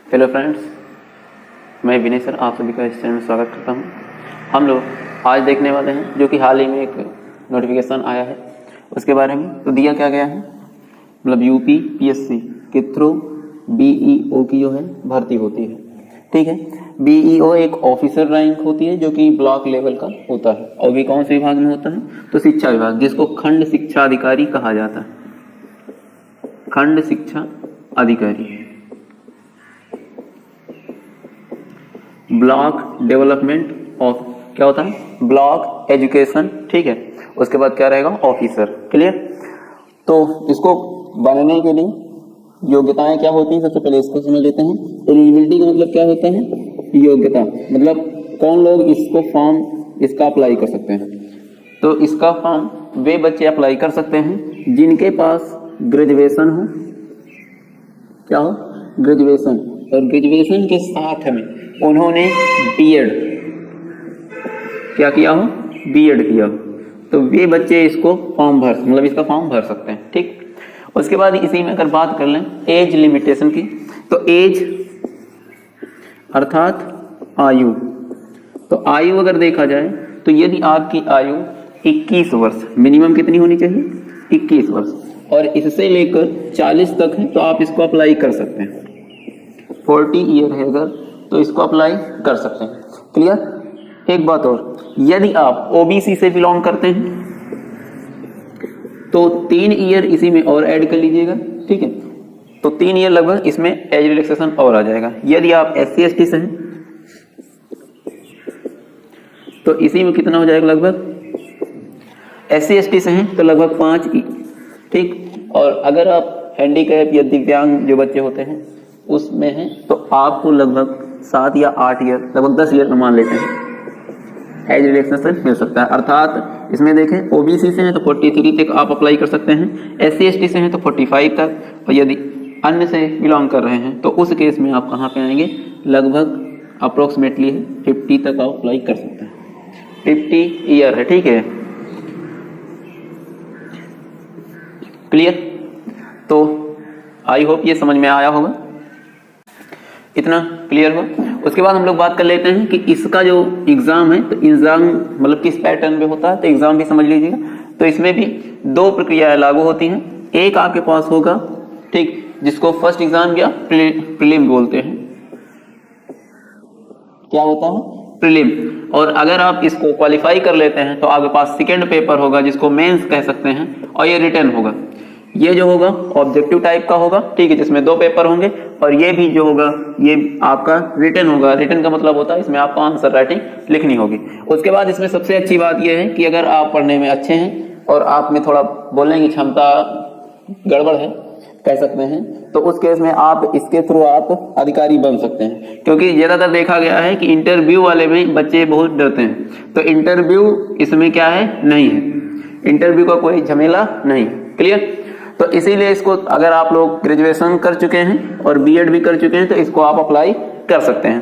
Hello friends, मैं विनय sir आप सभी का इस चैनल में स्वागत करता हूं। हम लोग आज देखने वाले हैं जो कि हाल ही में एक नोटिफिकेशन आया है उसके बारे में। तो दिया क्या गया है, मतलब यूपी पीएससी के थ्रू बीईओ की जो है भर्ती होती है। ठीक है, बीईओ एक ऑफिसर रैंक होती है जो कि ब्लॉक लेवल का होता है और भी कौन से विभाग में होता है, तो शिक्षा विभाग, जिसको खंड शिक्षा अधिकारी कहा जाता है। खंड शिक्षा अधिकारी, ब्लॉक डेवलपमेंट ऑफ, क्या होता है, ब्लॉक एजुकेशन। ठीक है, उसके बाद क्या रहेगा, ऑफिसर। क्लियर। तो इसको बनने के लिए योग्यताएं क्या होती हैं, सबसे पहले इसको समझ लेते हैं। एलिजिबिलिटी का मतलब क्या होता है, योग्यता, मतलब कौन लोग इसको फॉर्म इसका अप्लाई कर सकते हैं। तो इसका फॉर्म वे बच्चे अप्लाई कर सकते हैं जिनके पास ग्रेजुएशन हो, क्या हो, ग्रेजुएशन, और ग्रेजुएशन के साथ में उन्होंने बीएड क्या किया हो, बीएड किया हो, तो वे बच्चे इसको फॉर्म भर, मतलब इसका फॉर्म भर सकते हैं। ठीक। उसके बाद इसी में अगर बात कर लें एज लिमिटेशन की, तो एज अर्थात आयु, तो आयु अगर देखा जाए तो यदि आपकी आयु 21 वर्ष, मिनिमम कितनी होनी चाहिए, 21 वर्ष, और इससे लेकर 40 तक है तो आप इसको अप्लाई कर सकते हैं। 40 ईयर है अगर तो इसको अप्लाई कर सकते हैं। क्लियर। एक बात और, यदि आप ओबीसी से बिलोंग करते हैं तो 3 ईयर इसी में और ऐड कर लीजिएगा। ठीक है, तो 3 ईयर लगभग इसमें एज रिलैक्सेशन और आ जाएगा। यदि आप SC/ST से हैं तो इसी में कितना हो जाएगा, लगभग SC/ST से हैं तो लगभग 5 ठीक। और अगर आप हैंडीकैप या दिव्यांग जो बच्चे होते हैं उसमें हैं तो आपको लगभग 7 या 8 ईयर, लगभग 10 ईयर मान लेते हैं, एज रिलैक्सेशन मिल सकता है। अर्थात इसमें देखें ओबीसी से हैं तो 43 तक आप अप्लाई कर सकते हैं, SC/ST से हैं तो 45 तक, और यदि अन्य से बिलोंग कर रहे हैं तो उस केस में आप कहाँ पे आएंगे, लगभग अप्रोक्सीमेटली 50 तक आप अप्लाई कर सकते हैं। 50 ईयर है। ठीक है, क्लियर। तो आई होप ये समझ में आया होगा, इतना क्लियर हुआ। उसके बाद हम लोग बात कर लेते हैं कि इसका जो एग्जाम है तो एग्जाम मतलब किस पैटर्न में होता है, तो एग्जाम भी समझ लीजिएगा। तो इसमें भी 2 प्रक्रियाएं लागू होती हैं। एक आपके पास होगा, ठीक, जिसको फर्स्ट एग्जाम या प्रीलिम बोलते हैं, क्या होता है, प्रीलिम। और अगर आप इसको क्वालिफाई कर लेते हैं तो आपके पास सेकेंड पेपर होगा जिसको मेंस कह सकते हैं, और ये रिटर्न होगा। ये जो होगा ऑब्जेक्टिव टाइप का होगा, ठीक है, जिसमें 2 पेपर होंगे, और ये भी जो होगा ये आपका रिटर्न होगा। रिटर्न का मतलब होता है इसमें आपको आंसर राइटिंग लिखनी होगी। उसके बाद इसमें सबसे अच्छी बात यह है कि अगर आप पढ़ने में अच्छे हैं और आप में थोड़ा बोलने की क्षमता गड़बड़ है कह सकते हैं, तो उस केस में आप इसके थ्रू आप अधिकारी बन सकते हैं। क्योंकि ज्यादातर देखा गया है कि इंटरव्यू वाले में बच्चे बहुत डरते हैं, तो इंटरव्यू इसमें क्या है, नहीं है, इंटरव्यू का कोई झमेला नहीं। क्लियर। तो इसीलिए इसको अगर आप लोग ग्रेजुएशन कर चुके हैं और बीएड भी कर चुके हैं तो इसको आप अप्लाई कर सकते हैं।